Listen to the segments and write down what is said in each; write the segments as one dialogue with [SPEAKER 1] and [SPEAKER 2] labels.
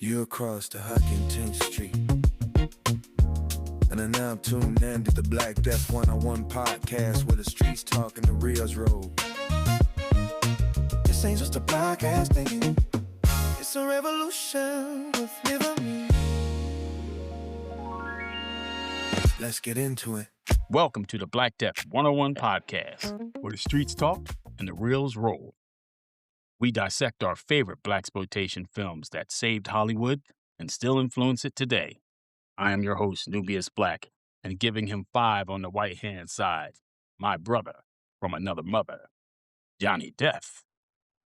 [SPEAKER 1] You across the Hucking 10th Street. And then now I'm tuned in to the Black Deth 101 podcast where the streets talk and the reels roll. This ain't just a podcast thinking. It's a revolution with Live Me. Let's get into it.
[SPEAKER 2] Welcome to the Black Deth 101 podcast, where the streets talk and the reels roll. We dissect our favorite Blaxploitation films that saved Hollywood and still influence it today. I am your host, Nubius Black, and giving him 5 on the right-hand side, my brother from another mother, Johnny Deth.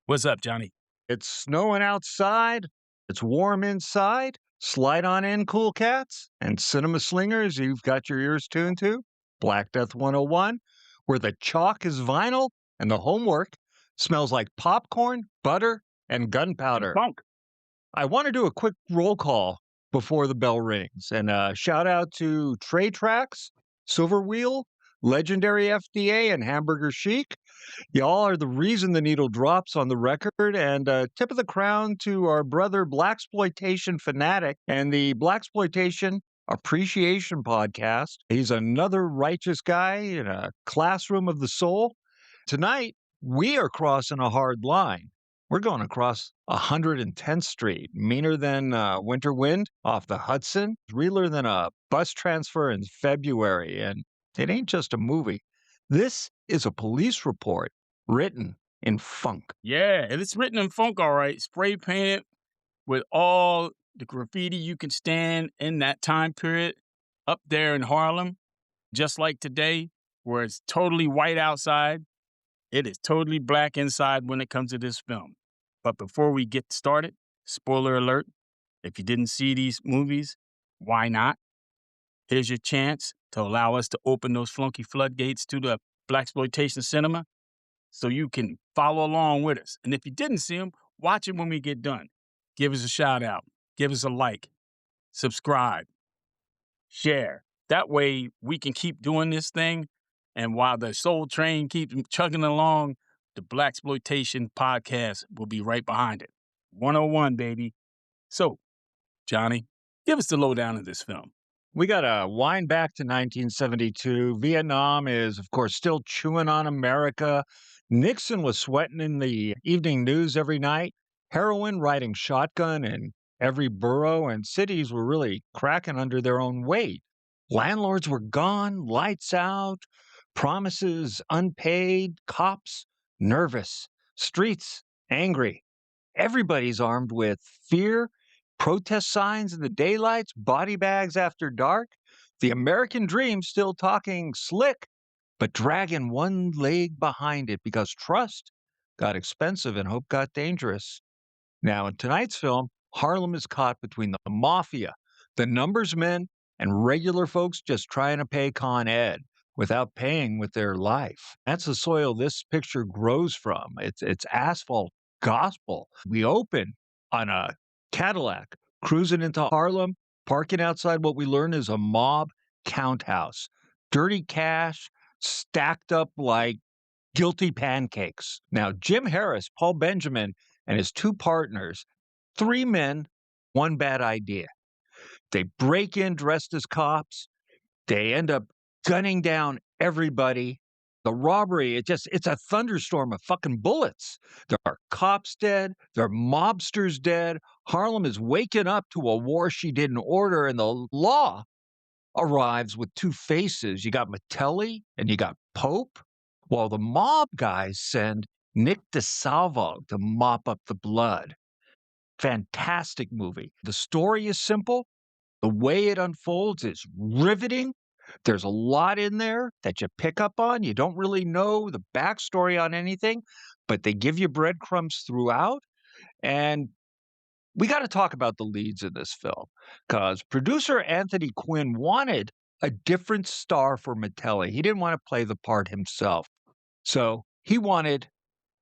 [SPEAKER 2] What's up, Johnny?
[SPEAKER 3] It's snowing outside. It's warm inside. Slide on in, cool cats. And cinema slingers, you've got your ears tuned to. Black Deth 101, where the chalk is vinyl and the homework smells like popcorn, butter, and gunpowder.
[SPEAKER 2] Funk.
[SPEAKER 3] I want to do a quick roll call before the bell rings. And shout out to Tray Tracks, Silver Wheel, Legendary FDA, and Hamburger Chic. Y'all are the reason the needle drops on the record. And tip of the crown to our brother Blaxploitation Fanatic and the Blaxploitation Appreciation Podcast. He's another righteous guy in a classroom of the soul. Tonight, we are crossing a hard line. We're going across 110th Street, meaner than winter wind off the Hudson, realer than a bus transfer in February. And it ain't just a movie. This is a police report written in funk.
[SPEAKER 2] Yeah, it's written in funk, all right. Spray painted with all the graffiti you can stand in that time period up there in Harlem, just like today, where it's totally white outside. It is totally black inside when it comes to this film. But before we get started, spoiler alert, if you didn't see these movies, why not? Here's your chance to allow us to open those flunky floodgates to the Blaxploitation cinema so you can follow along with us. And if you didn't see them, watch it when we get done. Give us a shout out. Give us a like. Subscribe. Share. That way we can keep doing this thing. And while the soul train keeps chugging along, the Blaxploitation podcast will be right behind it. 101, baby. So, Johnny, give us the lowdown of this film.
[SPEAKER 3] We got to wind back to 1972. Vietnam is, of course, still chewing on America. Nixon was sweating in the evening news every night. Heroin riding shotgun in every borough, and cities were really cracking under their own weight. Landlords were gone, lights out, promises unpaid, cops nervous, streets angry. Everybody's armed with fear, protest signs in the daylights, body bags after dark. The American dream still talking slick, but dragging one leg behind it because trust got expensive and hope got dangerous. Now, in tonight's film, Harlem is caught between the mafia, the numbers men, and regular folks just trying to pay Con Ed without paying with their life. That's the soil this picture grows from. It's asphalt gospel. We open on a Cadillac, cruising into Harlem, parking outside what we learn is a mob count house. Dirty cash stacked up like guilty pancakes. Now, Jim Harris, Paul Benjamin, and his 2 partners, 3 men, 1 bad idea. They break in dressed as cops. They end up gunning down everybody. The robbery, it's a thunderstorm of fucking bullets. There are cops dead. There are mobsters dead. Harlem is waking up to a war she didn't order, and the law arrives with 2 faces. You got Mattelli and you got Pope, while the mob guys send Nick DeSalvo to mop up the blood. Fantastic movie. The story is simple. The way it unfolds is riveting. There's a lot in there that you pick up on. You don't really know the backstory on anything, but they give you breadcrumbs throughout. And we got to talk about the leads in this film, because producer Anthony Quinn wanted a different star for Mattelli. He didn't want to play the part himself. So he wanted,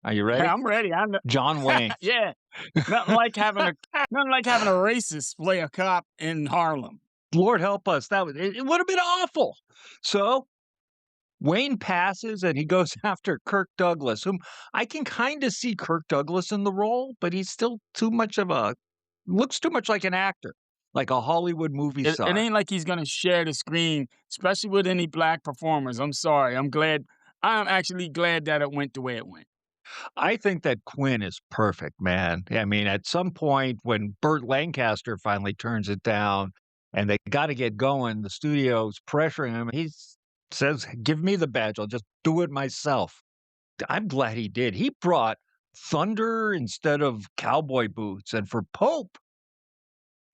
[SPEAKER 3] are you ready?
[SPEAKER 2] Yeah, I'm ready.
[SPEAKER 3] John Wayne.
[SPEAKER 2] Yeah. Nothing like having a racist play a cop in Harlem.
[SPEAKER 3] Lord help us. It would have been awful. So Wayne passes and he goes after Kirk Douglas, whom I can kind of see Kirk Douglas in the role, but he's still too much of a looks too much like an actor, like a Hollywood movie
[SPEAKER 2] It
[SPEAKER 3] star.
[SPEAKER 2] ain't like he's gonna share the screen, especially with any black performers. I'm sorry. I'm actually glad that it went the way it went.
[SPEAKER 3] I think that Quinn is perfect, man. I mean, at some point when Burt Lancaster finally turns it down and they got to get going, the studio's pressuring him. He says, "Give me the badge. I'll just do it myself." I'm glad he did. He brought thunder instead of cowboy boots. And for Pope,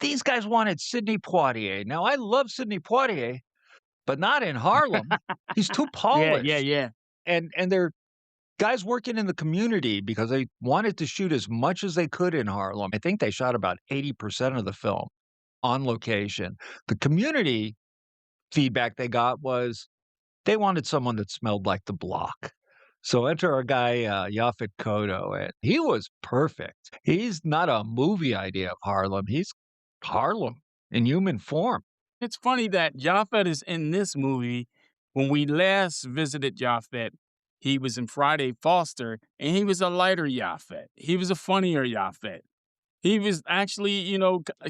[SPEAKER 3] these guys wanted Sidney Poitier. Now, I love Sidney Poitier, but not in Harlem. He's too
[SPEAKER 2] Yeah,
[SPEAKER 3] polished.
[SPEAKER 2] yeah.
[SPEAKER 3] And they're guys working in the community because they wanted to shoot as much as they could in Harlem. I think they shot about 80% of the film on location. The community feedback they got was they wanted someone that smelled like the block. So enter our guy, Yaphet Kotto, and he was perfect. He's not a movie idea of Harlem. He's Harlem in human form.
[SPEAKER 2] It's funny that Japhet is in this movie. When we last visited Japhet, he was in Friday Foster, and he was a lighter Japhet. He was a funnier Japhet. He was actually,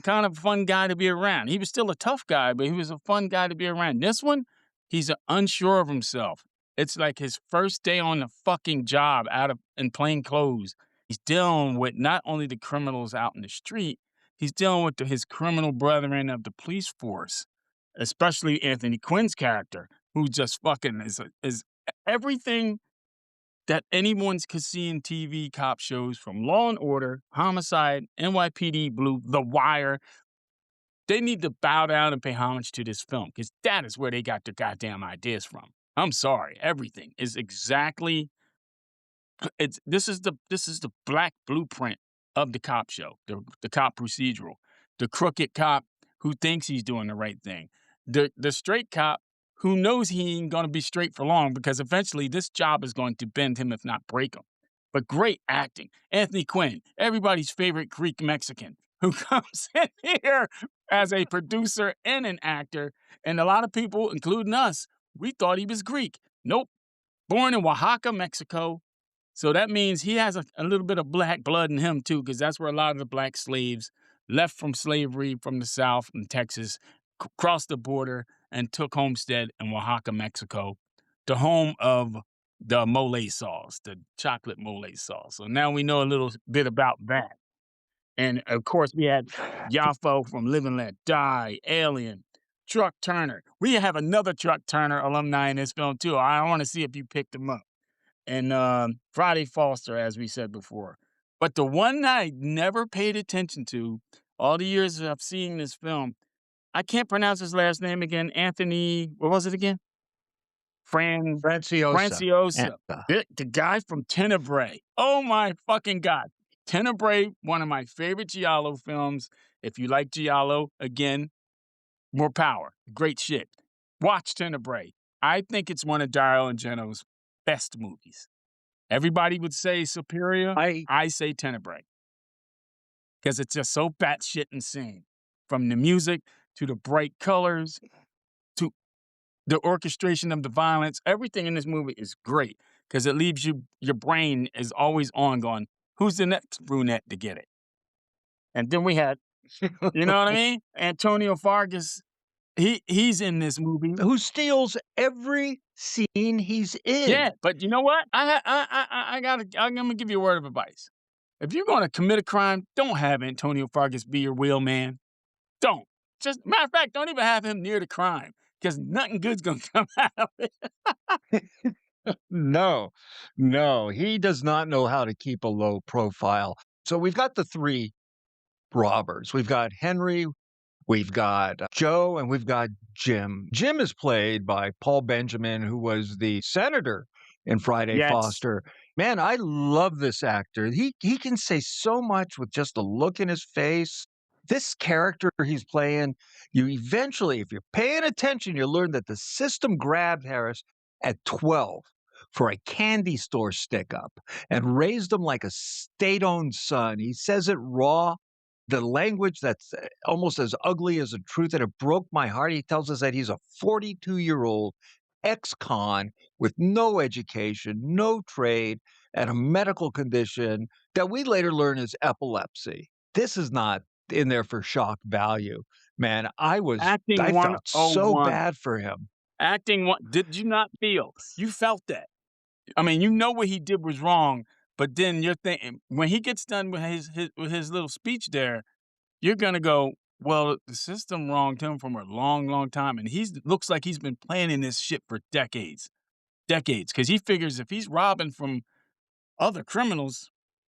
[SPEAKER 2] kind of a fun guy to be around. He was still a tough guy, but he was a fun guy to be around. This one, he's unsure of himself. It's like his first day on the fucking job out of in plain clothes. He's dealing with not only the criminals out in the street, he's dealing with his criminal brethren of the police force, especially Anthony Quinn's character, who just fucking is everything that anyone could see in TV cop shows from Law and Order, Homicide, NYPD Blue, The Wire. They need to bow down and pay homage to this film because that is where they got their goddamn ideas from. I'm sorry, everything is exactly this is the black blueprint of the cop show, the cop procedural, the crooked cop who thinks he's doing the right thing, the straight cop who knows he ain't gonna be straight for long because eventually this job is going to bend him if not break him. But great acting, Anthony Quinn, everybody's favorite Greek Mexican, who comes in here as a producer and an actor, and a lot of people, including us, we thought he was Greek. Nope, born in Oaxaca, Mexico, so that means he has a little bit of black blood in him too, because that's where a lot of the black slaves left from slavery from the South and Texas, crossed the border and took homestead in Oaxaca, Mexico, the home of the mole sauce, the chocolate mole sauce. So now we know a little bit about that. And of course, we had Yafo from Live and Let Die, Alien, Truck Turner. We have another Truck Turner alumni in this film too. I want to see if you picked him up and Friday Foster, as we said before. But the one I never paid attention to all the years I've seen this film, I can't pronounce his last name again. Anthony, what was it again?
[SPEAKER 3] Franciosa.
[SPEAKER 2] Franciosa. The guy from Tenebrae. Oh my fucking God. Tenebrae, one of my favorite Giallo films. If you like Giallo, again, more power. Great shit. Watch Tenebrae. I think it's one of Dario Argento's best movies. Everybody would say Superior. I say Tenebrae. Because it's just so batshit insane. From the music to the bright colors to the orchestration of the violence, everything in this movie is great. Because it leaves your brain is always on going, who's the next brunette to get it? And then we had, you know what I mean? Antonio Fargas. He's in this movie.
[SPEAKER 3] Who steals every scene he's in.
[SPEAKER 2] Yeah, but you know what? I'm gonna give you a word of advice. If you're gonna commit a crime, don't have Antonio Fargas be your wheel man. Don't. Just matter of fact, don't even have him near the crime because nothing good's gonna come out of it.
[SPEAKER 3] No, he does not know how to keep a low profile. So we've got the three robbers. We've got Henry, we've got Joe, and we've got Jim. Jim is played by Paul Benjamin, who was the senator in Friday
[SPEAKER 2] Yes.
[SPEAKER 3] Foster. Man, I love this actor. He can say so much with just a look in his face. This character he's playing, you eventually, if you're paying attention, you learn that the system grabbed Harris at 12 for a candy store stick up and raised him like a state-owned son. He says it raw. The language that's almost as ugly as the truth, and it broke my heart. He tells us that he's a 42-year-old ex-con with no education, no trade, and a medical condition that we later learn is epilepsy. This is not in there for shock value. Man, I
[SPEAKER 2] Acting
[SPEAKER 3] felt so
[SPEAKER 2] 101.
[SPEAKER 3] bad for him.
[SPEAKER 2] Acting one. Did you not feel? You felt that. I mean, you know what he did was wrong, but then you're thinking when he gets done with his little speech there, you're gonna go, well, the system wronged him from a long, long time, and he's looks like he's been planning this shit for decades, because he figures if he's robbing from other criminals,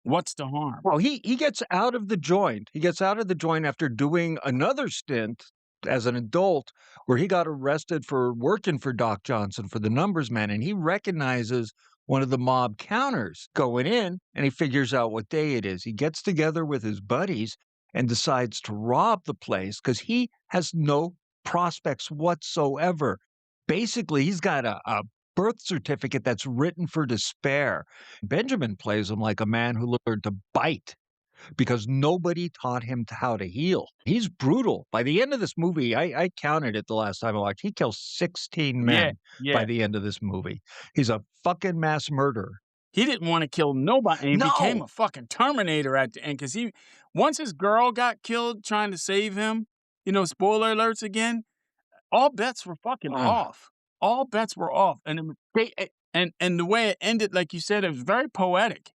[SPEAKER 2] what's the harm?
[SPEAKER 3] Well, he gets out of the joint. He gets out of the joint after doing another stint as an adult where he got arrested for working for Doc Johnson for the numbers man, and he recognizes one of the mob counters going in, and he figures out what day it is. He gets together with his buddies and decides to rob the place because he has no prospects whatsoever. Basically, he's got a birth certificate that's written for despair. Benjamin plays him like a man who learned to bite because nobody taught him how to heal. He's brutal. By the end of this movie, I counted it the last time I watched. He kills 16
[SPEAKER 2] Yeah,
[SPEAKER 3] men by
[SPEAKER 2] yeah.
[SPEAKER 3] the end of this movie. He's a fucking mass murderer.
[SPEAKER 2] He didn't want to kill nobody, and he became
[SPEAKER 3] No.
[SPEAKER 2] a fucking Terminator at the end because once his girl got killed trying to save him, spoiler alerts again, all bets were fucking off. All bets were off, and the way it ended, like you said, it was very poetic.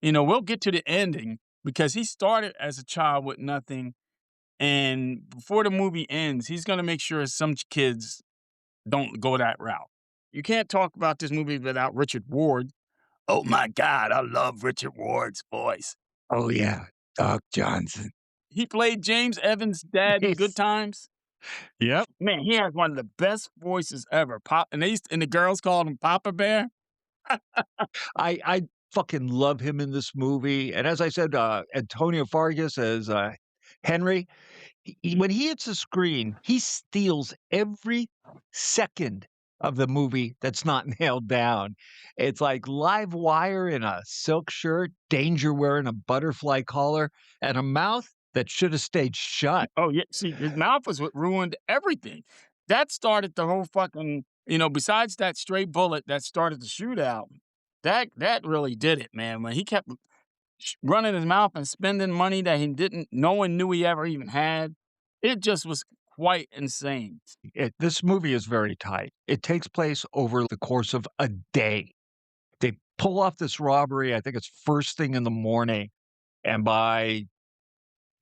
[SPEAKER 2] We'll get to the ending because he started as a child with nothing, and before the movie ends, he's gonna make sure some kids don't go that route. You can't talk about this movie without Richard Ward. Oh my God, I love Richard Ward's voice.
[SPEAKER 3] Oh, yeah. Doc Johnson.
[SPEAKER 2] He played James Evans' dad in Good Times.
[SPEAKER 3] Yep.
[SPEAKER 2] Man, he has one of the best voices ever. And the girls called him Papa Bear.
[SPEAKER 3] I fucking love him in this movie. And as I said, Antonio Fargas as Henry, when he hits the screen, he steals every second of the movie that's not nailed down. It's like live wire in a silk shirt, danger wearing a butterfly collar, and a mouth that should have stayed shut.
[SPEAKER 2] Oh, yeah. See, his mouth was what ruined everything. That started the whole fucking, besides that stray bullet that started the shootout, that really did it, man. When he kept running his mouth and spending money that no one knew he ever even had, it just was quite insane.
[SPEAKER 3] This movie is very tight. It takes place over the course of a day. They pull off this robbery, I think it's first thing in the morning, and by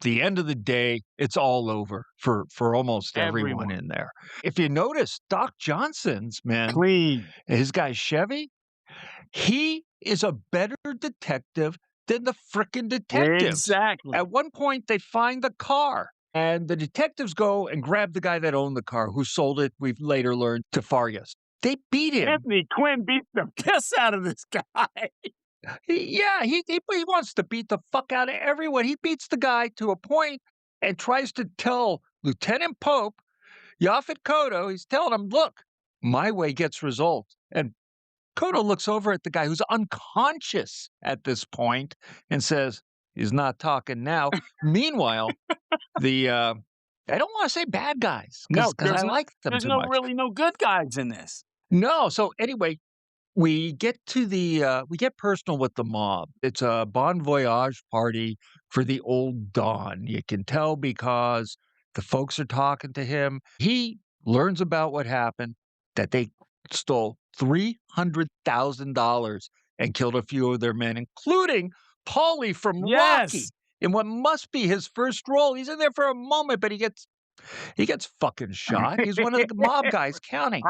[SPEAKER 3] the end of the day, it's all over for almost everyone in there. If you notice, Doc Johnson's, man,
[SPEAKER 2] Clean.
[SPEAKER 3] his guy Chevy, he is a better detective than the frickin' detectives.
[SPEAKER 2] Exactly.
[SPEAKER 3] At one point, they find the car, and the detectives go and grab the guy that owned the car, who sold it, we've later learned, to Fargas. They beat him.
[SPEAKER 2] Anthony Quinn beat the piss out of this guy.
[SPEAKER 3] He wants to beat the fuck out of everyone. He beats the guy to a point and tries to tell Lieutenant Pope, Yaphet Kotto, he's telling him, look, my way gets results. And Kotto looks over at the guy who's unconscious at this point and says, he's not talking now. Meanwhile, I don't want to say bad guys because I like them too much.
[SPEAKER 2] There's no good guys in this.
[SPEAKER 3] No. So anyway, we get personal with the mob. It's a bon voyage party for the old Don. You can tell because the folks are talking to him. He learns about what happened, that they stole $300,000 and killed a few of their men, including Paulie from Rocky, in what must be his first role. He's in there for a moment, but he gets fucking shot. He's one of the mob guys counting.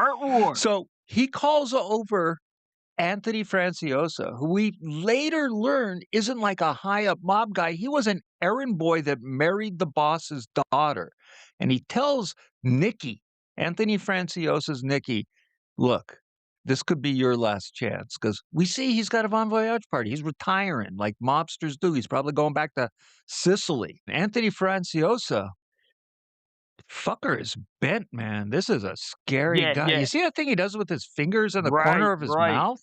[SPEAKER 3] So he calls over Anthony Franciosa, who we later learned isn't like a high-up mob guy. He was an errand boy that married the boss's daughter. And he tells Nikki, Anthony Franciosa's Nikki, look, this could be your last chance because we see he's got a bon voyage party. He's retiring like mobsters do. He's probably going back to Sicily. Anthony Franciosa, fucker is bent, man. This is a scary guy.
[SPEAKER 2] Yeah.
[SPEAKER 3] You see that thing he does with his fingers in the corner of his mouth?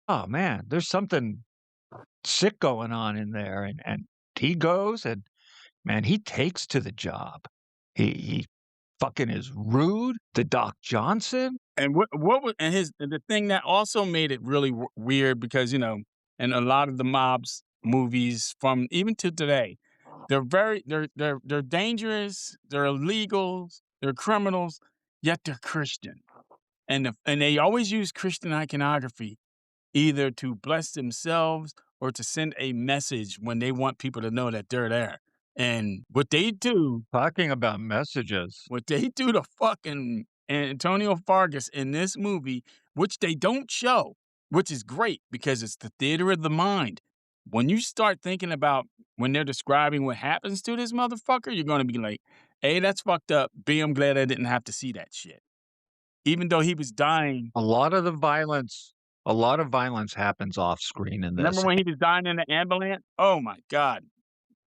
[SPEAKER 3] Oh, man, there's something sick going on in there. And he goes and, man, he takes to the job. He fucking is rude to Doc Johnson.
[SPEAKER 2] And what was the thing that also made it really weird because in a lot of the mob's movies from even to today, They're dangerous, they're illegals, they're criminals, yet they're Christian. And they always use Christian iconography either to bless themselves or to send a message when they want people to know that they're there. And what they do
[SPEAKER 3] Talking about messages.
[SPEAKER 2] to fucking Antonio Fargas in this movie, which they don't show, which is great because it's the theater of the mind. When you start thinking about when they're describing what happens to this motherfucker, you're going to be like, A, that's fucked up. B, I'm glad I didn't have to see that shit. Even though he was dying.
[SPEAKER 3] A lot of violence happens off screen in
[SPEAKER 2] Remember
[SPEAKER 3] this.
[SPEAKER 2] when he was dying in the ambulance? Oh my God.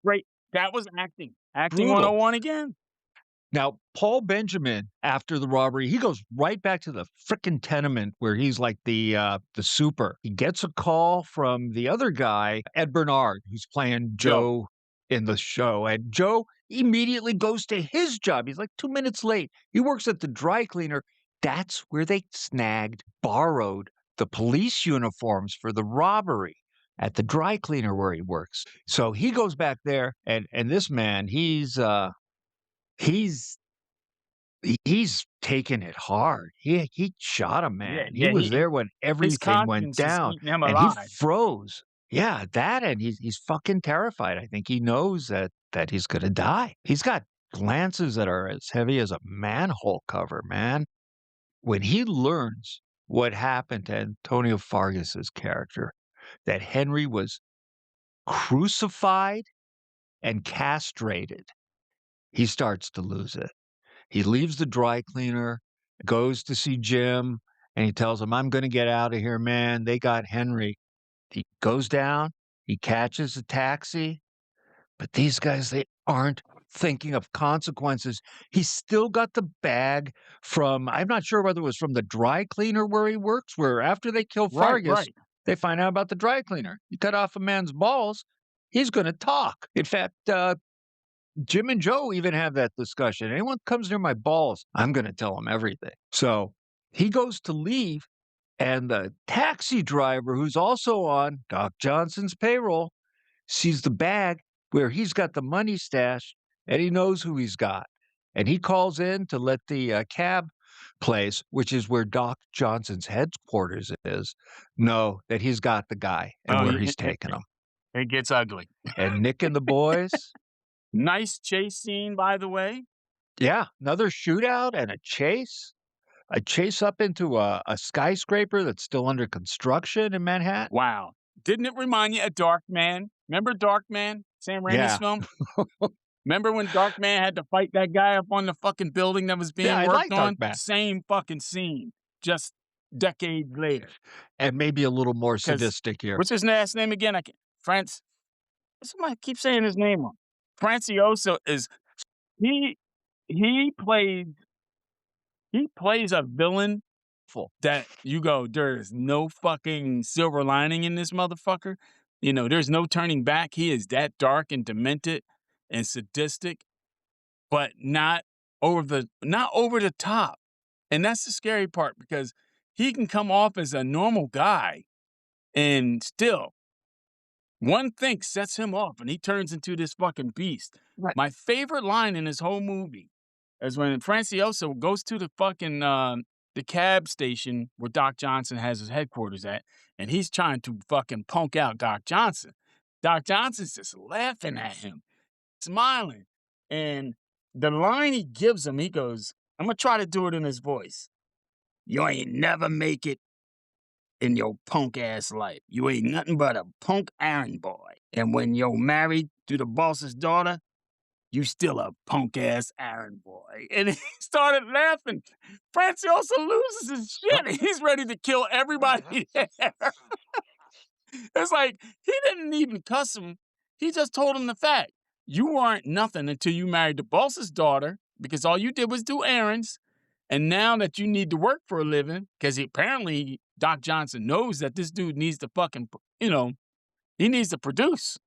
[SPEAKER 2] Great. That was acting. Acting
[SPEAKER 3] Brutal.
[SPEAKER 2] 101 again.
[SPEAKER 3] Now, Paul Benjamin, after the robbery, he goes right back to the frickin' tenement where he's like the super. He gets a call from the other guy, Ed Bernard, who's playing Joe in the show. And Joe immediately goes to his job. He's like 2 minutes late. He works at the dry cleaner. That's where they borrowed the police uniforms for the robbery at the dry cleaner where he works. So he goes back there, and this man, he's taking it hard. He shot a man. He was there when
[SPEAKER 2] his
[SPEAKER 3] everything went
[SPEAKER 2] conscience is
[SPEAKER 3] down,
[SPEAKER 2] eating him
[SPEAKER 3] and he
[SPEAKER 2] alive.
[SPEAKER 3] froze. Yeah, that, and he's fucking terrified. I think he knows that he's gonna die. He's got glances that are as heavy as a manhole cover, man. When he learns what happened to Antonio Fargas's character, that Henry was crucified and castrated, he starts to lose it. He leaves the dry cleaner, goes to see Jim, and he tells him, I'm going to get out of here, man. They got Henry. He goes down, he catches a taxi, but these guys, they aren't thinking of consequences. He's still got the bag from, I'm not sure whether it was from the dry cleaner where he works, where after they kill Fargas, they find out about the dry cleaner. You cut off a man's balls, he's going to talk. In fact, Jim and Joe even have that discussion. Anyone comes near my balls, I'm going to tell him everything. So he goes to leave, and the taxi driver, who's also on Doc Johnson's payroll, sees the bag where he's got the money stashed, and he knows who he's got. And he calls in to let the cab place, which is where Doc Johnson's headquarters is, know that he's got the guy and where he's taking him.
[SPEAKER 2] It gets ugly.
[SPEAKER 3] And Nick and the boys.
[SPEAKER 2] Nice chase scene, by the way.
[SPEAKER 3] Yeah, another shootout and a chase. A chase up into a skyscraper that's still under construction in Manhattan.
[SPEAKER 2] Wow. Didn't it remind you of Darkman? Remember Darkman? Sam Raimi's film? Remember when Darkman had to fight that guy up on the fucking building that was being worked on?
[SPEAKER 3] Darkman.
[SPEAKER 2] Same fucking scene, just decades later.
[SPEAKER 3] And maybe a little more sadistic here.
[SPEAKER 2] What's his last name again? Somebody keeps saying his name wrong. Francioso is he plays a villain that you go, there's no fucking silver lining in this motherfucker. You know, there's no turning back. He is that dark and demented and sadistic, but not over the top. And that's the scary part, because he can come off as a normal guy and still one thing sets him off and he turns into this fucking beast. Right. My favorite line in this whole movie is when Francioso goes to the fucking the cab station where Doc Johnson has his headquarters at, and he's trying to fucking punk out Doc Johnson. Doc Johnson's just laughing at him, smiling. And the line he gives him, he goes, I'm going to try to do it in his voice. You ain't never make it in your punk ass life. You ain't nothing but a punk errand boy. And when you're married to the boss's daughter, you still a punk ass errand boy. And he started laughing. Francioso loses his shit. He's ready to kill everybody there. It's like, he didn't even cuss him. He just told him the fact. You weren't nothing until you married the boss's daughter, because all you did was do errands. And now that you need to work for a living, because apparently Doc Johnson knows that this dude needs to fucking, he needs to produce,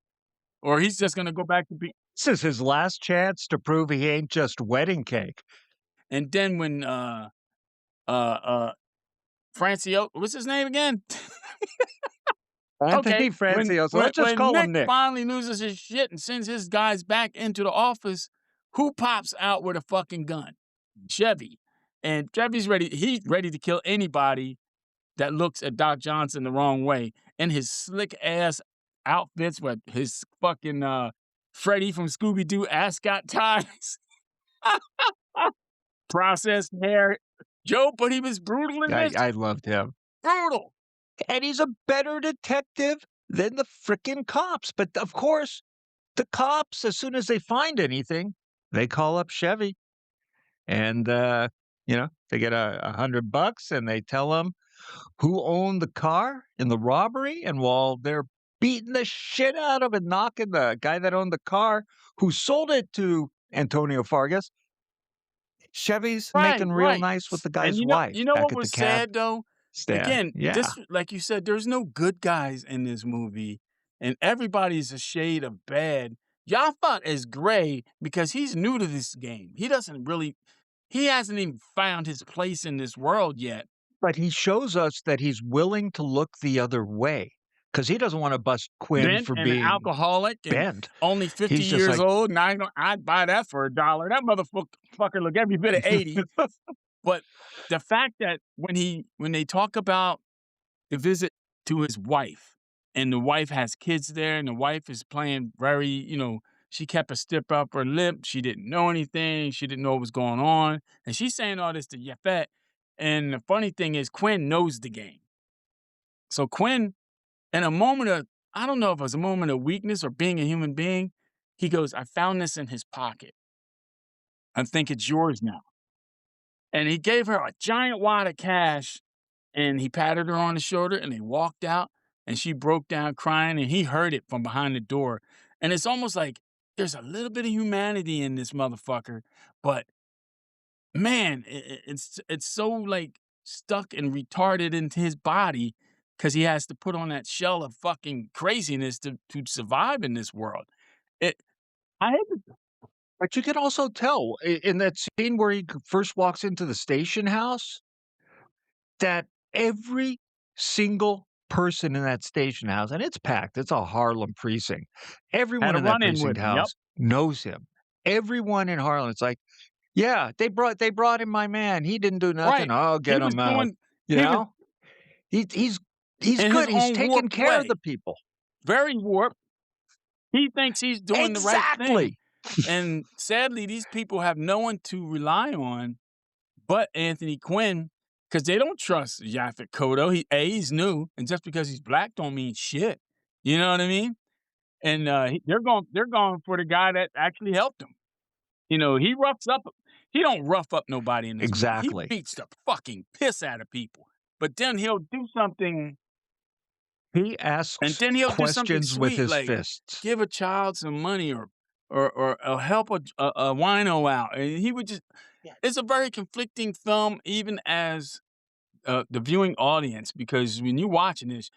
[SPEAKER 2] or he's just going to go back to be.
[SPEAKER 3] This is his last chance to prove he ain't just wedding cake.
[SPEAKER 2] And then when Francio, what's his name again?
[SPEAKER 3] Anthony
[SPEAKER 2] Okay,
[SPEAKER 3] Francione. So let's just
[SPEAKER 2] when
[SPEAKER 3] call
[SPEAKER 2] Nick
[SPEAKER 3] him Nick.
[SPEAKER 2] finally loses his shit and sends his guys back into the office, who pops out with a fucking gun? Chevy. And Chevy's ready. He's ready to kill anybody that looks at Doc Johnson the wrong way. In his slick ass outfits with his fucking Freddy from Scooby Doo ascot ties, processed hair. Joe, but he was brutal in this.
[SPEAKER 3] I loved him.
[SPEAKER 2] Brutal.
[SPEAKER 3] And he's a better detective than the frickin' cops. But of course, the cops, as soon as they find anything, they call up Chevy. And, they get $100 and they tell him who owned the car in the robbery. And while they're beating the shit out of and knocking the guy that owned the car, who sold it to Antonio Fargas, Chevy's making real
[SPEAKER 2] Right.
[SPEAKER 3] nice with the
[SPEAKER 2] And
[SPEAKER 3] guy's
[SPEAKER 2] you
[SPEAKER 3] wife
[SPEAKER 2] know
[SPEAKER 3] back
[SPEAKER 2] what
[SPEAKER 3] at the
[SPEAKER 2] was
[SPEAKER 3] cab
[SPEAKER 2] sad though?
[SPEAKER 3] stand.
[SPEAKER 2] Again,
[SPEAKER 3] Yeah.
[SPEAKER 2] this like you said, there's no good guys in this movie, and everybody's a shade of bad. Yafat is gray because he's new to this game. He hasn't even found his place in this world yet.
[SPEAKER 3] But he shows us that he's willing to look the other way because he doesn't want to bust Quinn
[SPEAKER 2] Bent
[SPEAKER 3] for
[SPEAKER 2] and an
[SPEAKER 3] being
[SPEAKER 2] alcoholic and
[SPEAKER 3] bent.
[SPEAKER 2] only 50
[SPEAKER 3] He's just
[SPEAKER 2] years
[SPEAKER 3] like,
[SPEAKER 2] old, and I'd buy that for $1. That motherfucker look every bit of 80. But the fact that when they talk about the visit to his wife, and the wife has kids there, and the wife is playing very, she kept a stiff upper lip. She didn't know anything. She didn't know what was going on. And she's saying all this to Yafet. And the funny thing is, Quinn knows the game. So Quinn, in a moment of, I don't know if it was a moment of weakness or being a human being, he goes, I found this in his pocket. I think it's yours now. And he gave her a giant wad of cash. And he patted her on the shoulder and they walked out and she broke down crying and he heard it from behind the door. And it's almost like there's a little bit of humanity in this motherfucker, but man, it's so like stuck and retarded into his body because he has to put on that shell of fucking craziness to survive in this world. I hate to
[SPEAKER 3] but you can also tell in that scene where he first walks into the station house that every single person in that station house, and it's packed, it's a Harlem precinct. Everyone
[SPEAKER 2] had a
[SPEAKER 3] in that
[SPEAKER 2] run in with
[SPEAKER 3] precinct
[SPEAKER 2] him. Yep.
[SPEAKER 3] house knows him. Everyone in Harlem, it's like, yeah, they brought in my man. He didn't do nothing.
[SPEAKER 2] Right.
[SPEAKER 3] Oh, get
[SPEAKER 2] He was
[SPEAKER 3] him out.
[SPEAKER 2] doing,
[SPEAKER 3] You
[SPEAKER 2] he was
[SPEAKER 3] know, he's
[SPEAKER 2] in his
[SPEAKER 3] good. He's
[SPEAKER 2] own
[SPEAKER 3] taking
[SPEAKER 2] warped
[SPEAKER 3] care of
[SPEAKER 2] way,
[SPEAKER 3] the people.
[SPEAKER 2] very warped. He thinks he's doing the right thing.
[SPEAKER 3] Exactly.
[SPEAKER 2] And sadly, these people have no one to rely on but Anthony Quinn because they don't trust Yaphet Kotto. He's new, and just because he's black don't mean shit. You know what I mean? And they're going for the guy that actually helped him. He roughs up. He don't rough up nobody in this movie. He
[SPEAKER 3] Exactly.
[SPEAKER 2] beats the fucking piss out of people. But then he'll do something,
[SPEAKER 3] He
[SPEAKER 2] and
[SPEAKER 3] asks
[SPEAKER 2] then he'll do something
[SPEAKER 3] questions with
[SPEAKER 2] sweet,
[SPEAKER 3] his
[SPEAKER 2] like
[SPEAKER 3] fists.
[SPEAKER 2] give a child some money or help a wino out. And he would just. It's a very conflicting film, even as the viewing audience, because when you're watching this,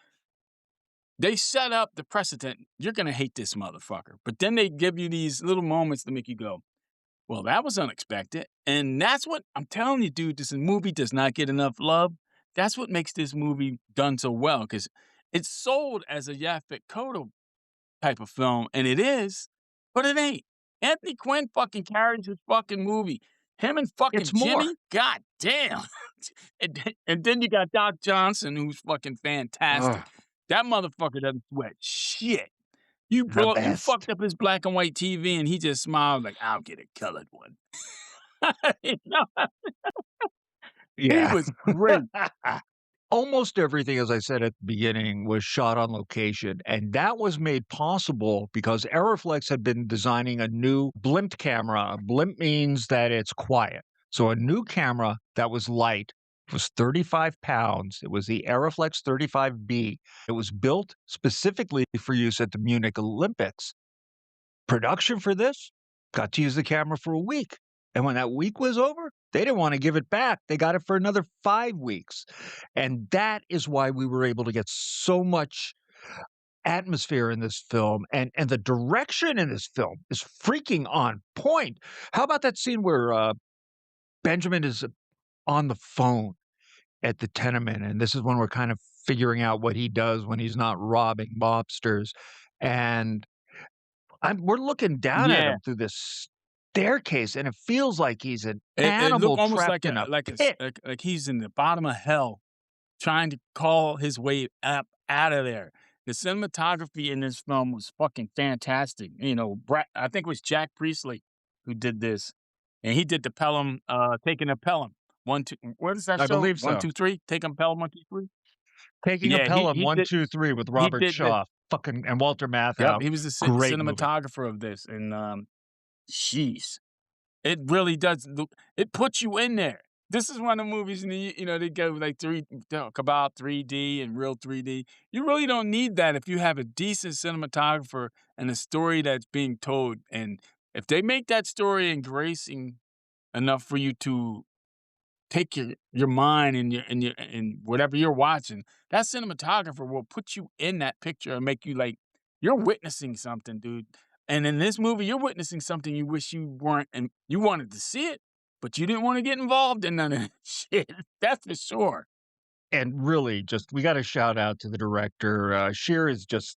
[SPEAKER 2] they set up the precedent. You're gonna hate this motherfucker, but then they give you these little moments to make you go, "Well, that was unexpected," and that's what I'm telling you, dude. This movie does not get enough love. That's what makes this movie done so well, because it's sold as a Yaphet Kotto type of film, and it is, but it ain't. Anthony Quinn fucking carries his fucking movie. Him and fucking
[SPEAKER 3] It's more.
[SPEAKER 2] Jimmy, god damn. and then you got Doc Johnson, who's fucking fantastic.
[SPEAKER 3] Ugh,
[SPEAKER 2] That motherfucker doesn't sweat shit.
[SPEAKER 3] the
[SPEAKER 2] You fucked
[SPEAKER 3] best.
[SPEAKER 2] up his black and white TV, and he just smiled like, "I'll get a colored one." You know? He
[SPEAKER 3] Yeah.
[SPEAKER 2] was great.
[SPEAKER 3] Almost everything, as I said at the beginning, was shot on location. And that was made possible because Aeroflex had been designing a new blimp camera. Blimp means that it's quiet. So a new camera that was light was 35 pounds. It was the Aeroflex 35B. It was built specifically for use at the Munich Olympics. Production for this got to use the camera for a week. And when that week was over, they didn't want to give it back. They got it for another 5 weeks. And that is why we were able to get so much atmosphere in this film. And the direction in this film is freaking on point. How about that scene where Benjamin is on the phone at the tenement? And this is when we're kind of figuring out what he does when he's not robbing mobsters. And we're looking down at
[SPEAKER 2] Yeah.
[SPEAKER 3] him through this staircase, and it feels like he's an
[SPEAKER 2] It
[SPEAKER 3] animal
[SPEAKER 2] looked almost
[SPEAKER 3] trapped in a pit.
[SPEAKER 2] like he's in the bottom of hell trying to call his way up out of there. The cinematography in this film was fucking fantastic. You know, I think it was Jack Priestley who did this, and he did the Pelham, taking a Pelham. 1, 2 what is that
[SPEAKER 3] I
[SPEAKER 2] show?
[SPEAKER 3] believe
[SPEAKER 2] 1,
[SPEAKER 3] so.
[SPEAKER 2] 2, 3? Taking Pelham 1, 2, 3?
[SPEAKER 3] Taking a
[SPEAKER 2] Yeah,
[SPEAKER 3] Pelham,
[SPEAKER 2] he
[SPEAKER 3] one,
[SPEAKER 2] did
[SPEAKER 3] two, three, with
[SPEAKER 2] he
[SPEAKER 3] Robert
[SPEAKER 2] did the
[SPEAKER 3] Shaw, fucking and Walter
[SPEAKER 2] Yep,
[SPEAKER 3] Matthau.
[SPEAKER 2] he was the
[SPEAKER 3] Great movie.
[SPEAKER 2] cinematographer of this, and, sheesh. It really does look it puts you in there. This is one of the movies, and you know, they go like talk about 3D and real 3D. You really don't need that if you have a decent cinematographer and a story that's being told. And if they make that story engrossing enough for you to take your mind and whatever you're watching, that cinematographer will put you in that picture and make you like you're witnessing something, dude. And in this movie, you're witnessing something you wish you weren't, and you wanted to see it, but you didn't want to get involved in none of that shit. That's for sure.
[SPEAKER 3] And really, just we got to shout out to the director. Shear is just,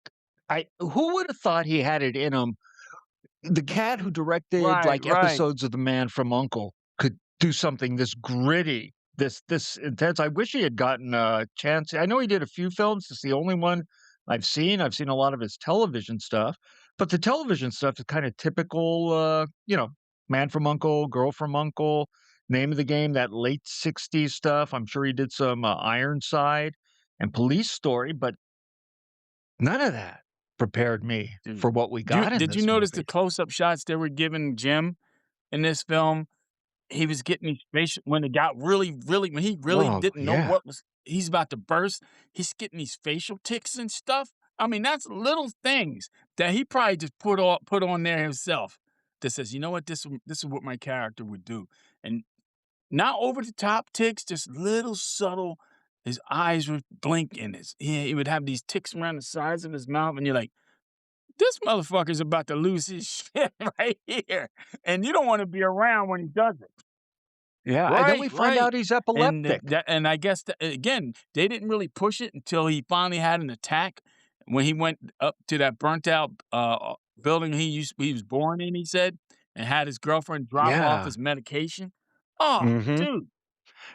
[SPEAKER 3] who would have thought he had it in him? The cat who directed
[SPEAKER 2] Right,
[SPEAKER 3] like
[SPEAKER 2] right.
[SPEAKER 3] episodes of The Man from U.N.C.L.E. could do something this gritty, this intense. I wish he had gotten a chance. I know he did a few films. It's the only one I've seen. I've seen a lot of his television stuff, but the television stuff is kind of typical. Man from U.N.C.L.E., Girl from U.N.C.L.E., Name of the Game, that late '60s stuff. I'm sure he did some Ironside and Police Story, but none of that prepared me
[SPEAKER 2] Dude.
[SPEAKER 3] for what we got in
[SPEAKER 2] Did you
[SPEAKER 3] this
[SPEAKER 2] notice the
[SPEAKER 3] movie.
[SPEAKER 2] close-up shots they were giving Jim in this film? He was getting these facial when it got really when he really
[SPEAKER 3] Oh,
[SPEAKER 2] didn't know
[SPEAKER 3] yeah.
[SPEAKER 2] what was he's about to burst, he's getting these facial tics and stuff. I mean, that's little things that he probably just put on there himself that says, "You know what? This is what my character would do." And not over the top tics, just little subtle. His eyes would blink and he would have these tics around the sides of his mouth, and you're like, "This motherfucker's about to lose his shit right here." And you don't wanna be around when he does it.
[SPEAKER 3] Yeah, and then
[SPEAKER 2] Right,
[SPEAKER 3] we find
[SPEAKER 2] right.
[SPEAKER 3] out he's
[SPEAKER 2] And
[SPEAKER 3] epileptic.
[SPEAKER 2] and I guess again, they didn't really push it until he finally had an attack when he went up to that burnt out building he was born in, he said, and had his girlfriend drop off
[SPEAKER 3] Yeah,
[SPEAKER 2] his medication. Oh,
[SPEAKER 3] mhm,
[SPEAKER 2] dude.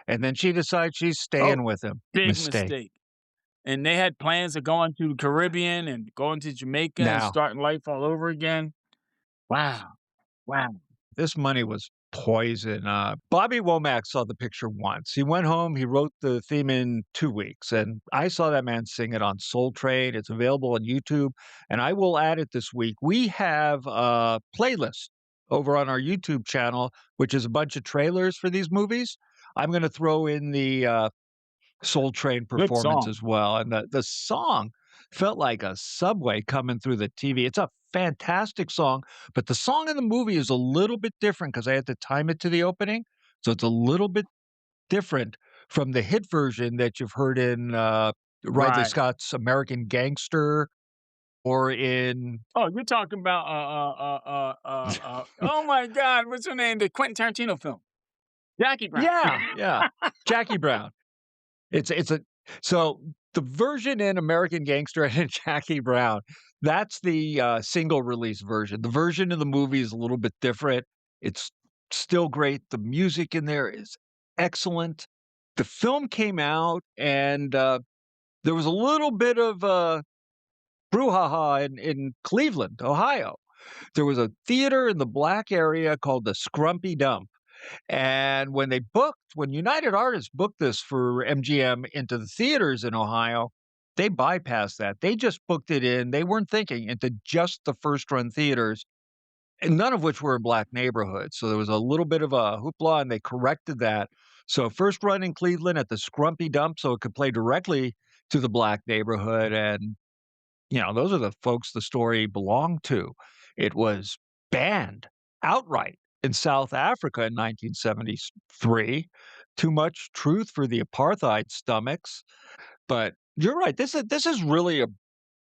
[SPEAKER 3] and then she decides she's
[SPEAKER 2] Oh,
[SPEAKER 3] staying with him.
[SPEAKER 2] big
[SPEAKER 3] Mistake.
[SPEAKER 2] mistake. And they had plans of going to the Caribbean and going to Jamaica and
[SPEAKER 3] Now,
[SPEAKER 2] starting life all over again. Wow. Wow.
[SPEAKER 3] this money was poison. Bobby Womack saw the picture once. He went home, he wrote the theme in 2 weeks, and I saw that man sing it on Soul Train. It's available on YouTube, and I will add it this week. We have a playlist over on our YouTube channel, which is a bunch of trailers for these movies. I'm gonna throw in the, Soul Train
[SPEAKER 2] Good
[SPEAKER 3] performance
[SPEAKER 2] song.
[SPEAKER 3] as well, and the song felt like a subway coming through the TV. It's a fantastic song, but the song in the movie is a little bit different because I had to time it to the opening, so it's a little bit different from the hit version that you've heard in, Ridley
[SPEAKER 2] Right.
[SPEAKER 3] Scott's American Gangster or in
[SPEAKER 2] Oh, you're talking about, oh my God, what's her name? The Quentin Tarantino film, Jackie Brown.
[SPEAKER 3] Yeah, yeah, Jackie Brown. It's a so the version in American Gangster and Jackie Brown, that's the, single release version. The version in the movie is a little bit different. It's still great. The music in there is excellent. The film came out and, there was a little bit of, brouhaha in Cleveland, Ohio. There was a theater in the black area called the Scrumpy Dump. And when United Artists booked this for MGM into the theaters in Ohio, they bypassed that. They just booked it in. They weren't thinking into just the first run theaters, and none of which were in black neighborhoods. So there was a little bit of a hoopla, and they corrected that. So first run in Cleveland at the Scrumpy Dump, so it could play directly to the black neighborhood. And those are the folks the story belonged to. It was banned outright in South Africa in 1973. Too much truth for the apartheid stomachs. But you're right. This is really a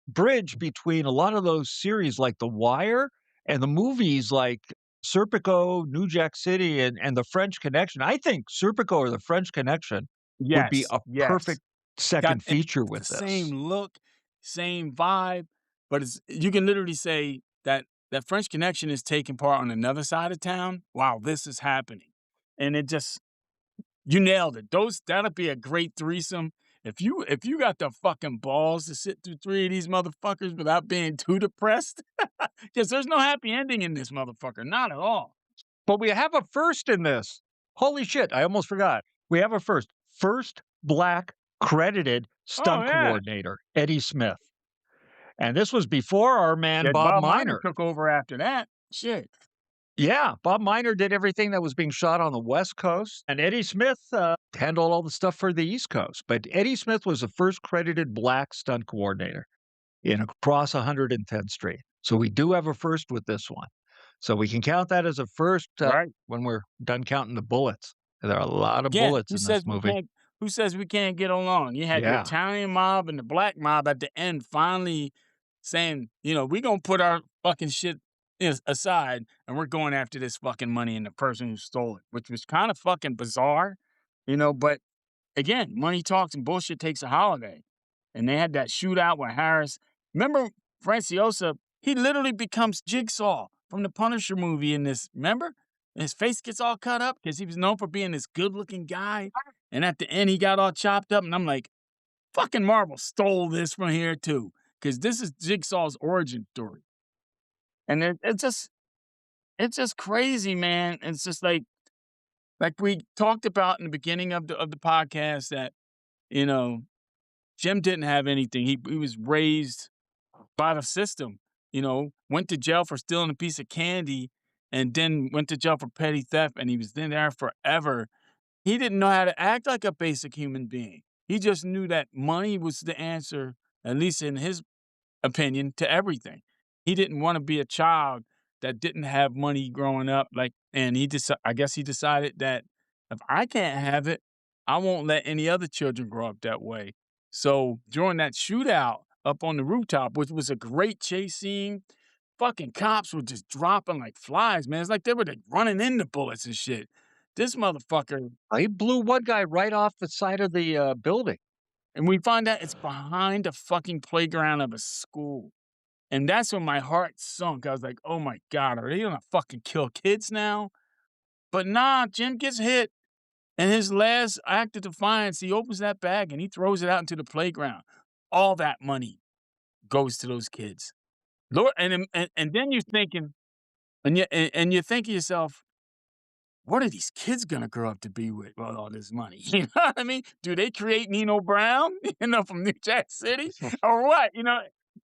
[SPEAKER 3] bridge between a lot of those series like The Wire and the movies like Serpico, New Jack City, and The French Connection. I think Serpico or The French Connection would be
[SPEAKER 2] Yes,
[SPEAKER 3] a perfect
[SPEAKER 2] yes.
[SPEAKER 3] second feature with
[SPEAKER 2] the
[SPEAKER 3] this.
[SPEAKER 2] same look, same vibe, but you can literally say that French Connection is taking part on another side of town while this is happening. And it just, you nailed it. That'll be a great threesome. If you got the fucking balls to sit through 3 of these motherfuckers without being too depressed, because there's no happy ending in this motherfucker, not at all.
[SPEAKER 3] But we have a first in this. Holy shit, I almost forgot. We have a first. First black credited stunt coordinator, Eddie Smith. And this was before our man Bob Miner
[SPEAKER 2] took over after that. Shit.
[SPEAKER 3] Yeah, Bob Miner did everything that was being shot on the West Coast, and Eddie Smith handled all the stuff for the East Coast. But Eddie Smith was the first credited black stunt coordinator in across 110th Street. So we do have a first with this one. So we can count that as a first
[SPEAKER 2] Right.
[SPEAKER 3] when we're done counting the bullets. There are a lot of bullets in this movie.
[SPEAKER 2] Who says we can't get along? You had the Italian mob and the black mob at the end finally saying, we're going to put our fucking shit aside and we're going after this fucking money and the person who stole it, which was kind of fucking bizarre, but again, money talks and bullshit takes a holiday. And they had that shootout with Harris. Remember Franciosa, he literally becomes Jigsaw from the Punisher movie in this, remember? And his face gets all cut up because he was known for being this good-looking guy. And at the end, he got all chopped up. And I'm like, fucking Marvel stole this from here, too. Because this is Jigsaw's origin story. And it's just crazy, man. It's just like we talked about in the beginning of the podcast that, Jim didn't have anything. He was raised by the system, went to jail for stealing a piece of candy and then went to jail for petty theft, and he was in there forever. He didn't know how to act like a basic human being. He just knew that money was the answer, at least in his opinion, to everything. He didn't want to be a child that didn't have money growing up. And I guess he decided that if I can't have it, I won't let any other children grow up that way. So during that shootout up on the rooftop, which was a great chase scene, fucking cops were just dropping like flies, man. It's like they were running into bullets and shit. This motherfucker.
[SPEAKER 3] He blew one guy right off the side of the building.
[SPEAKER 2] And we find out it's behind the fucking playground of a school. And that's when my heart sunk. I was like, oh my God, are they gonna fucking kill kids now? But nah, Jim gets hit. And his last act of defiance, he opens that bag and he throws it out into the playground. All that money goes to those kids. Lord, and then you're thinking, and you think to yourself, what are these kids gonna grow up to be with all this money? You know what I mean? Do they create Nino Brown, from New Jack City, or what?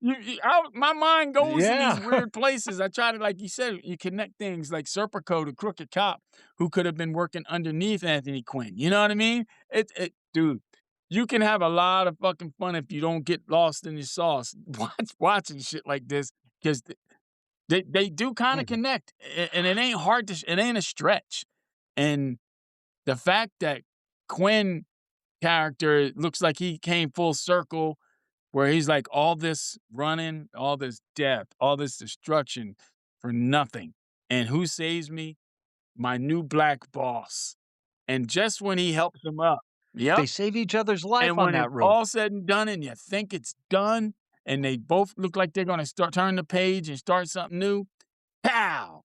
[SPEAKER 2] My mind goes in these weird places. I try to, like you said, you connect things like Serpico, the crooked cop who could have been working underneath Anthony Quinn. You know what I mean? Dude, you can have a lot of fucking fun if you don't get lost in your sauce watching shit like this, because they do kind of connect, and it ain't hard it ain't a stretch. And the fact that Quinn character looks like he came full circle, where he's like, all this running, all this death, all this destruction for nothing. And who saves me? My new black boss. And just when he helps him up,
[SPEAKER 3] they save each other's life on that road.
[SPEAKER 2] And when it's all said and done and you think it's done, and they both look like they're going to turn the page and start something new, pow!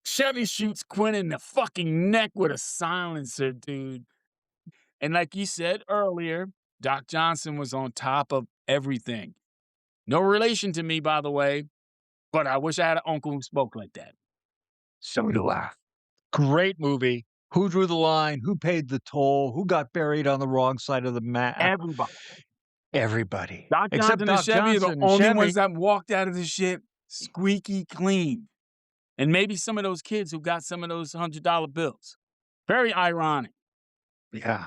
[SPEAKER 2] Chevy shoots Quinn in the fucking neck with a silencer, dude. And like you said earlier, Doc Johnson was on top of everything. No relation to me, by the way, but I wish I had an uncle who spoke like that.
[SPEAKER 3] So do I. Great movie. Who drew the line? Who paid the toll? Who got buried on the wrong side of the map? Everybody.
[SPEAKER 2] Doc Johnson and Chevy are the only ones that walked out of this shit squeaky clean. And maybe some of those kids who got some of those $100 bills. Very ironic.
[SPEAKER 3] Yeah.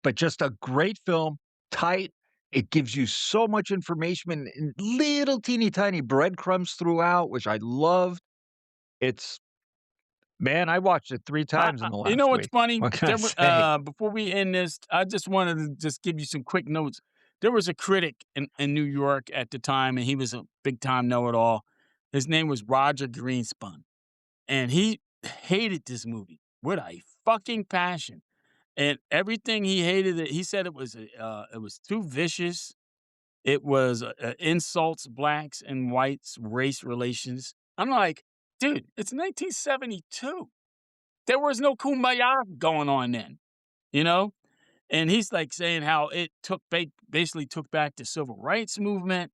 [SPEAKER 3] But just a great film, tight. It gives you so much information and little teeny tiny breadcrumbs throughout, which I loved. Man, I watched it 3 times in the last week.
[SPEAKER 2] You know what's funny?
[SPEAKER 3] What can I say?
[SPEAKER 2] Before we end this, I just wanted to just give you some quick notes. There was a critic in New York at the time, and he was a big-time know-it-all. His name was Roger Greenspun. And he hated this movie with a fucking passion. and everything he hated it. He said it was too vicious. It was insults blacks and whites race relations. I'm like, dude, it's 1972. There was no kumbaya going on then, you know. And he's like saying how it basically took back the civil rights movement,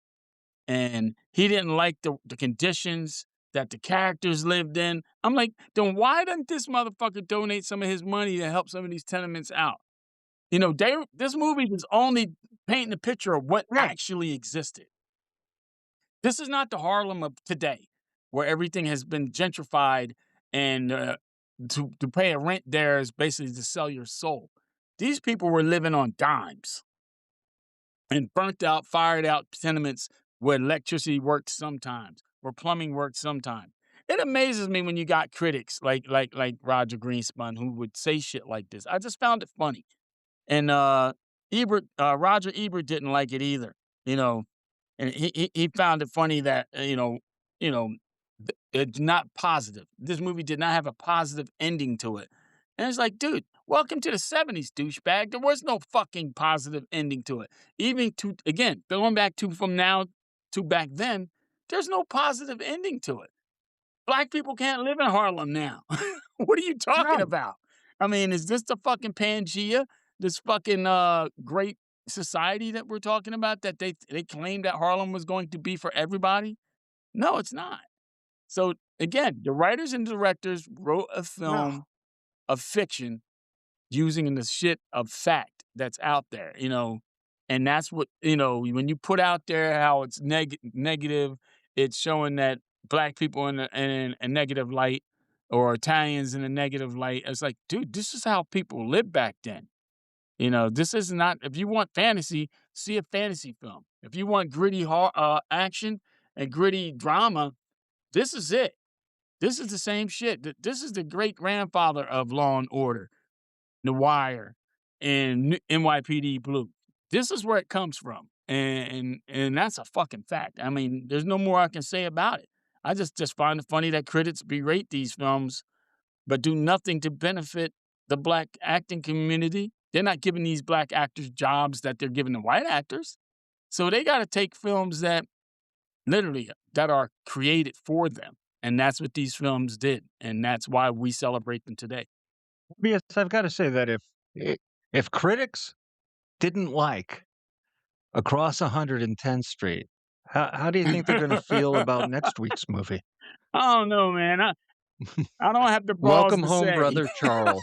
[SPEAKER 2] and he didn't like the conditions that the characters lived in. I'm like, then why doesn't this motherfucker donate some of his money to help some of these tenements out? You know, this movie is only painting a picture of what actually existed. This is not the Harlem of today, where everything has been gentrified and to pay a rent there is basically to sell your soul. These people were living on dimes and burnt out, fired out tenements where electricity worked sometimes, where plumbing worked sometimes. It amazes me when you got critics like Roger Greenspun who would say shit like this. I just found it funny. And Roger Ebert didn't like it either, you know. And he found it funny that it's not positive. This movie did not have a positive ending to it. And it's like, dude, welcome to the 70s, douchebag. There was no fucking positive ending to it. Even again, going back to from now to back then, there's no positive ending to it. Black people can't live in Harlem now. What are you talking about? I mean, is this the fucking Pangea? This fucking great society that we're talking about that they claimed that Harlem was going to be for everybody? No, it's not. So again, the writers and directors wrote a film of fiction using the shit of fact that's out there, you know. And that's what, you know, when you put out there how it's negative, it's showing that black people in a negative light or Italians in a negative light. It's like, dude, this is how people lived back then. You know, this is not, if you want fantasy, see a fantasy film. If you want gritty action and gritty drama, this is it. This is the same shit. This is the great grandfather of Law and Order, The Wire, and NYPD Blue. This is where it comes from. And that's a fucking fact. I mean, there's no more I can say about it. I just find it funny that critics berate these films, but do nothing to benefit the black acting community. They're not giving these black actors jobs that they're giving the white actors. So they got to take films that literally that are created for them. And that's what these films did. And that's why we celebrate them today.
[SPEAKER 3] Yes, I've got to say that if critics didn't like Across 110th Street, how do you think they're going to feel about next week's movie?
[SPEAKER 2] I don't know, man. I don't have the balls
[SPEAKER 3] Welcome
[SPEAKER 2] to
[SPEAKER 3] home,
[SPEAKER 2] say.
[SPEAKER 3] Brother Charles.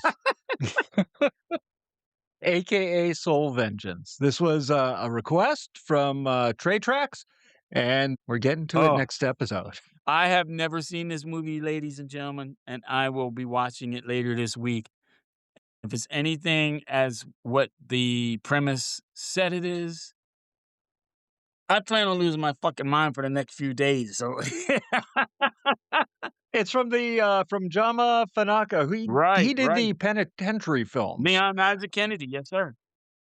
[SPEAKER 3] AKA Soul Vengeance. This was a request from Trey Tracks, and we're getting to it next episode.
[SPEAKER 2] I have never seen this movie, ladies and gentlemen, and I will be watching it later this week. If it's anything as what the premise said it is, I plan on losing my fucking mind for the next few days. So
[SPEAKER 3] it's from Jama Fanaka. He did the penitentiary films.
[SPEAKER 2] Leon Isaac Kennedy, yes, sir.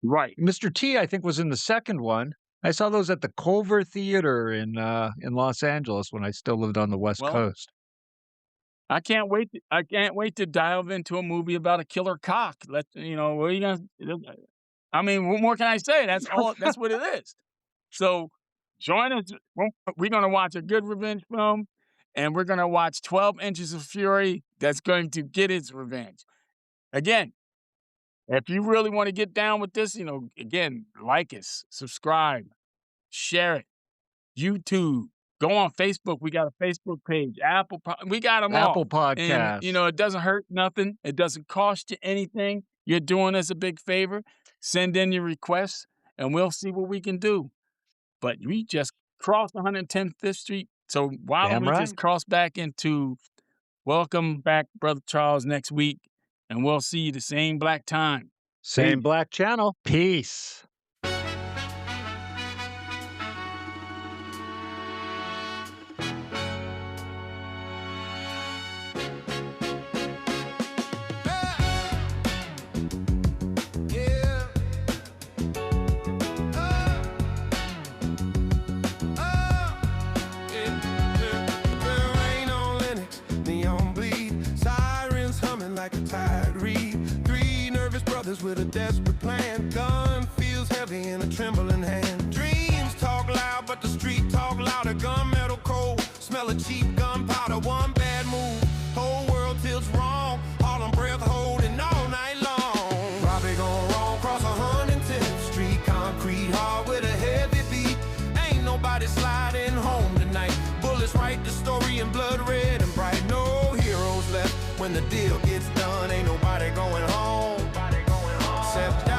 [SPEAKER 2] Right.
[SPEAKER 3] Mr. T, I think, was in the second one. I saw those at the Culver Theater in Los Angeles when I still lived on the West Coast.
[SPEAKER 2] I can't wait. I can't wait to dive into a movie about a killer cock. What are you gonna? I mean, what more can I say? That's all. That's what it is. So join us. We're gonna watch a good revenge film, and we're gonna watch 12 Inches of Fury. That's going to get its revenge. Again, if you really want to get down with this, again, like us, subscribe, share it, YouTube. Go on Facebook. We got a Facebook page. We got them all.
[SPEAKER 3] Apple Podcasts.
[SPEAKER 2] And, it doesn't hurt nothing. It doesn't cost you anything. You're doing us a big favor. Send in your requests, and we'll see what we can do. But we just crossed 110th Street. So why don't we just cross back into welcome back, Brother Charles, next week, and we'll see you the same black time.
[SPEAKER 3] Same black channel. Peace.
[SPEAKER 1] gangsters with a desperate plan. Gun feels heavy in a trembling hand. Dreams talk loud, but the street talk louder. Gunmetal cold, smell of cheap gunpowder. One bad move, whole world tilts wrong. Harlem breath holding all night long. Probably gone wrong, cross 110th Street. Concrete hard with a heavy beat. Ain't nobody sliding home tonight. Bullets write the story in blood red and bright. No heroes left when the deal gets done. Ain't nobody going home except Doc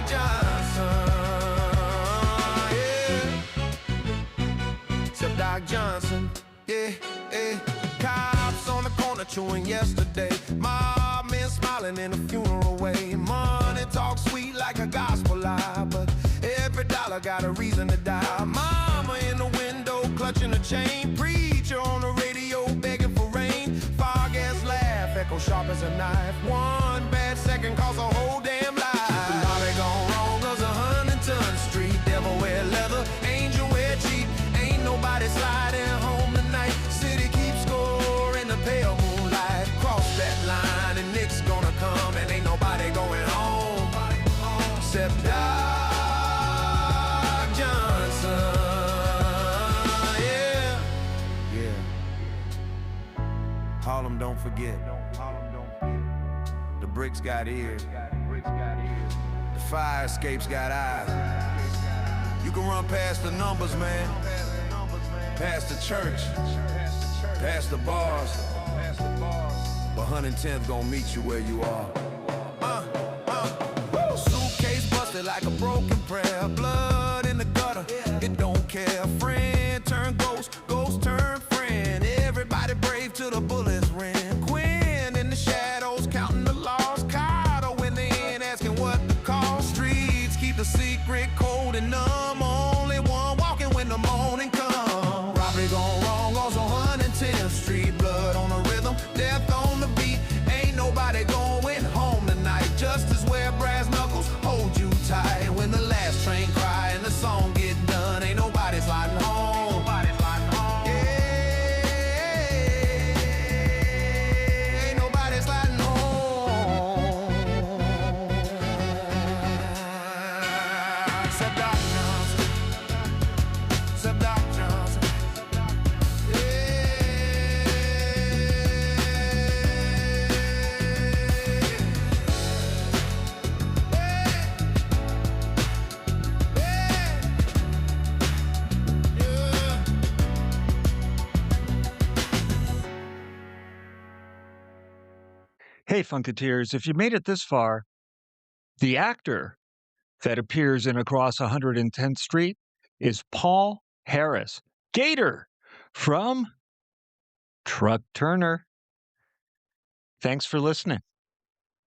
[SPEAKER 1] Johnson. Yeah, except Doc Johnson. Yeah, yeah. Cops on the corner chewing yesterday. Mob men smiling in a funeral way. Money talk sweet like a gospel lie, but every dollar got a reason to die. Mama in the window clutching a chain. Preacher on the radio begging for rain. Fire gas laugh, echo sharp as a knife. One bad second costs a whole damn life. Bobby gone wrong, cause 110th Street. Devil wear leather, angel wear cheap. Ain't nobody sliding home tonight. City keeps score in the pale moonlight. Cross that line and Nick's gonna come, and ain't nobody going home except Doc Johnson. Yeah, yeah. Harlem, don't forget. The bricks got ears. The fire escapes got eyes. You can run past the numbers, man. Past the church. Past the bars. But 110th gonna meet you where you are. Suitcase busted like a broken prayer. Blood in the gutter, it don't care. Friend turn ghost, ghost turn friend. Everybody brave till the bullets ran. Quinn in the shadows counting the lost. Carter when they ain't asking what the cost. Streets keep the secret cold and numb. Only one walking when the morning comes. Robbery gone wrong, also 110th Street. Blood on the rhythm, death on the beat. Ain't nobody going home tonight. Justice wear brass knuckles, hold you tight. When the last train cry and the song get done, ain't nobody sliding home. Yeah, ain't nobody sliding home. Except Doc Johnson. Except Doc Johnson.
[SPEAKER 3] Hey, Funketeers, if you made it this far, the actor that appears in Across 110th Street is Paul Harris, Gator, from Truck Turner. Thanks for listening.